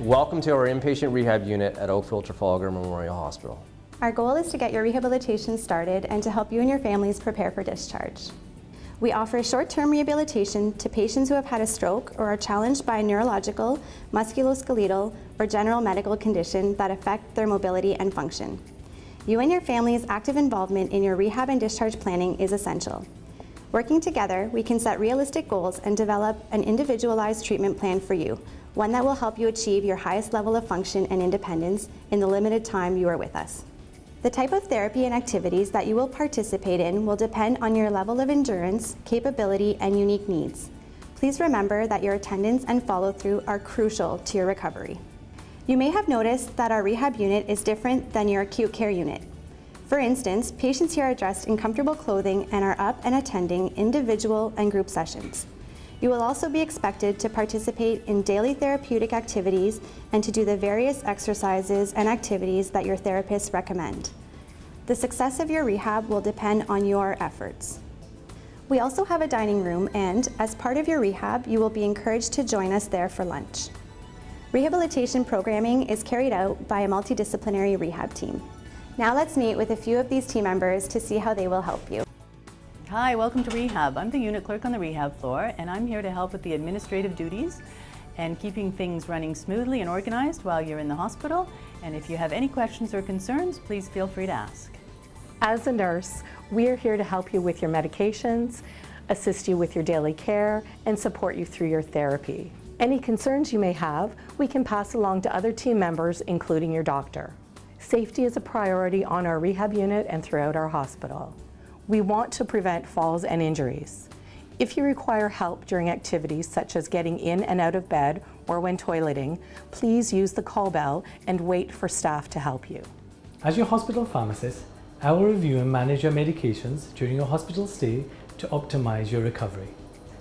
Welcome to our inpatient rehab unit at Oakville Trafalgar Memorial Hospital. Our goal is to get your rehabilitation started and to help you and your families prepare for discharge. We offer short-term rehabilitation to patients who have had a stroke or are challenged by a neurological, musculoskeletal, or general medical condition that affect their mobility and function. You and your family's active involvement in your rehab and discharge planning is essential. Working together, we can set realistic goals and develop an individualized treatment plan for you, one that will help you achieve your highest level of function and independence in the limited time you are with us. The type of therapy and activities that you will participate in will depend on your level of endurance, capability, and unique needs. Please remember that your attendance and follow-through are crucial to your recovery. You may have noticed that our rehab unit is different than your acute care unit. For instance, patients here are dressed in comfortable clothing and are up and attending individual and group sessions. You will also be expected to participate in daily therapeutic activities and to do the various exercises and activities that your therapists recommend. The success of your rehab will depend on your efforts. We also have a dining room, and as part of your rehab, you will be encouraged to join us there for lunch. Rehabilitation programming is carried out by a multidisciplinary rehab team. Now let's meet with a few of these team members to see how they will help you. Hi, welcome to Rehab. I'm the unit clerk on the rehab floor, and I'm here to help with the administrative duties and keeping things running smoothly and organized while you're in the hospital. And if you have any questions or concerns, please feel free to ask. As a nurse, we are here to help you with your medications, assist you with your daily care, and support you through your therapy. Any concerns you may have, we can pass along to other team members, including your doctor. Safety is a priority on our rehab unit and throughout our hospital. We want to prevent falls and injuries. If you require help during activities such as getting in and out of bed or when toileting, please use the call bell and wait for staff to help you. As your hospital pharmacist, I will review and manage your medications during your hospital stay to optimize your recovery.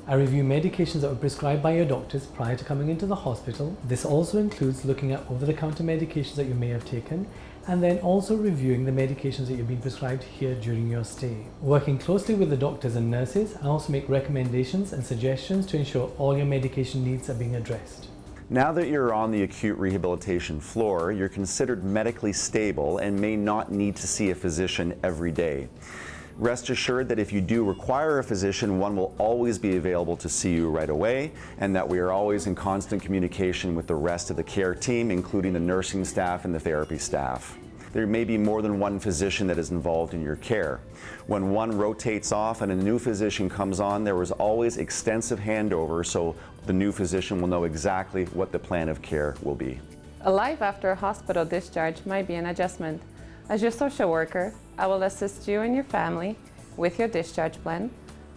I review medications that were prescribed by your doctors prior to coming into the hospital. This also includes looking at over-the-counter medications that you may have taken, and then also reviewing the medications that you've been prescribed here during your stay. Working closely with the doctors and nurses, I also make recommendations and suggestions to ensure all your medication needs are being addressed. Now that you're on the acute rehabilitation floor, you're considered medically stable and may not need to see a physician every day. Rest assured that if you do require a physician, one will always be available to see you right away, and that we are always in constant communication with the rest of the care team, including the nursing staff and the therapy staff. There may be more than one physician that is involved in your care. When one rotates off and a new physician comes on, there is always extensive handover, so the new physician will know exactly what the plan of care will be. A life after a hospital discharge might be an adjustment. As your social worker, I will assist you and your family with your discharge plan,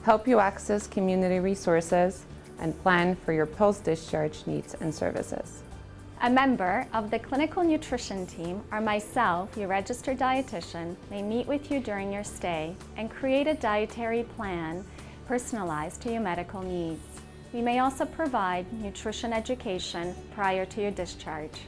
help you access community resources, and plan for your post-discharge needs and services. A member of the clinical nutrition team or myself, your registered dietitian, may meet with you during your stay and create a dietary plan personalized to your medical needs. We may also provide nutrition education prior to your discharge.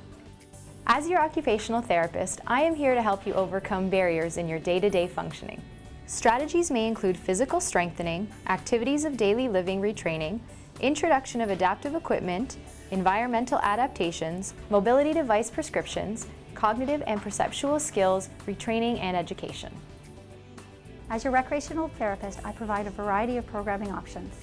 As your occupational therapist, I am here to help you overcome barriers in your day-to-day functioning. Strategies may include physical strengthening, activities of daily living retraining, introduction of adaptive equipment, environmental adaptations, mobility device prescriptions, cognitive and perceptual skills, retraining, and education. As your recreational therapist, I provide a variety of programming options.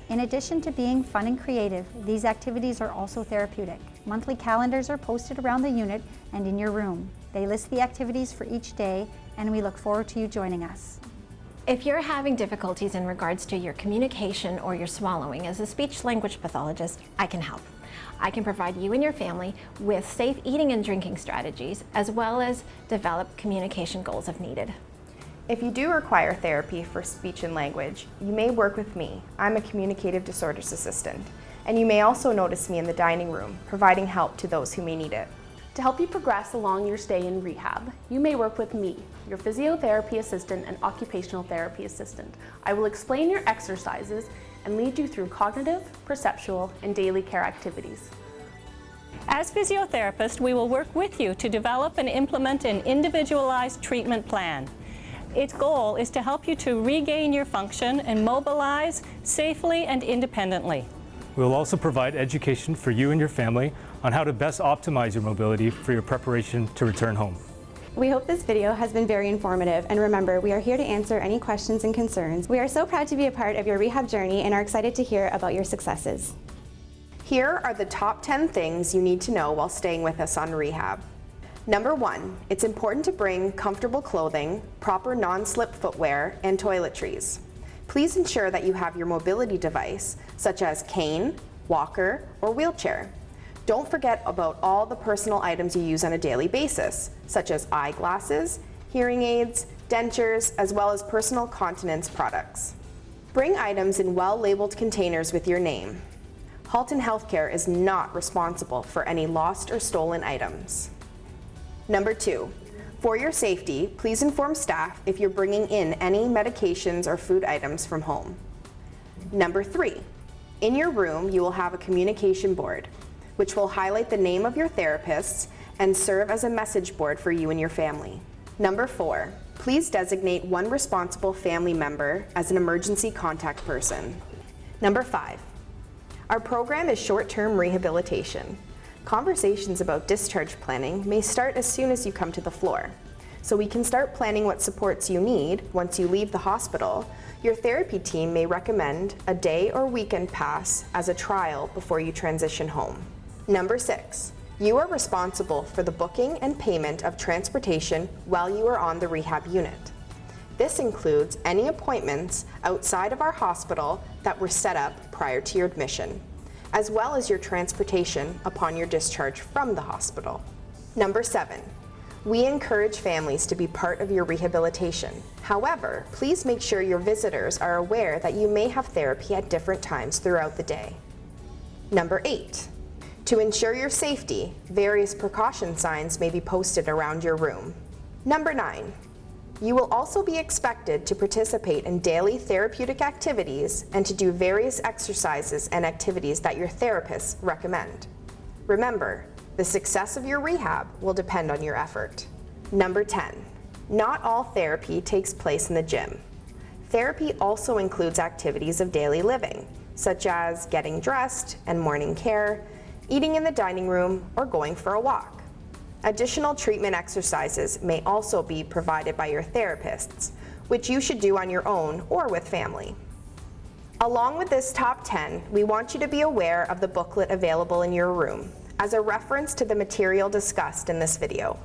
In addition to being fun and creative, these activities are also therapeutic. Monthly calendars are posted around the unit and in your room. They list the activities for each day, and we look forward to you joining us. If you're having difficulties in regards to your communication or your swallowing, as a speech-language pathologist, I can help. I can provide you and your family with safe eating and drinking strategies, as well as develop communication goals if needed. If you do require therapy for speech and language, you may work with me. I'm a communicative disorders assistant. And you may also notice me in the dining room, providing help to those who may need it. To help you progress along your stay in rehab, you may work with me, your physiotherapy assistant and occupational therapy assistant. I will explain your exercises and lead you through cognitive, perceptual, and daily care activities. As physiotherapists, we will work with you to develop and implement an individualized treatment plan. Its goal is to help you to regain your function and mobilize safely and independently. We will also provide education for you and your family on how to best optimize your mobility for your preparation to return home. We hope this video has been very informative, and remember, we are here to answer any questions and concerns. We are so proud to be a part of your rehab journey and are excited to hear about your successes. Here are the top 10 things you need to know while staying with us on rehab. Number 1, it's important to bring comfortable clothing, proper non-slip footwear, and toiletries. Please ensure that you have your mobility device, such as cane, walker, or wheelchair. Don't forget about all the personal items you use on a daily basis, such as eyeglasses, hearing aids, dentures, as well as personal continence products. Bring items in well-labeled containers with your name. Halton Healthcare is not responsible for any lost or stolen items. Number 2, for your safety, please inform staff if you're bringing in any medications or food items from home. Number 3, in your room you will have a communication board, which will highlight the name of your therapists and serve as a message board for you and your family. Number 4, please designate one responsible family member as an emergency contact person. Number 5, our program is short-term rehabilitation. Conversations about discharge planning may start as soon as you come to the floor. So we can start planning what supports you need once you leave the hospital. Your therapy team may recommend a day or weekend pass as a trial before you transition home. Number 6, you are responsible for the booking and payment of transportation while you are on the rehab unit. This includes any appointments outside of our hospital that were set up prior to your admission, as well as your transportation upon your discharge from the hospital. Number 7, we encourage families to be part of your rehabilitation. However, please make sure your visitors are aware that you may have therapy at different times throughout the day. Number 8, to ensure your safety, various precaution signs may be posted around your room. Number 9, you will also be expected to participate in daily therapeutic activities and to do various exercises and activities that your therapists recommend. Remember, the success of your rehab will depend on your effort. Number 10, not all therapy takes place in the gym. Therapy also includes activities of daily living, such as getting dressed and morning care, eating in the dining room, or going for a walk. Additional treatment exercises may also be provided by your therapists, which you should do on your own or with family. Along with this top 10, we want you to be aware of the booklet available in your room as a reference to the material discussed in this video.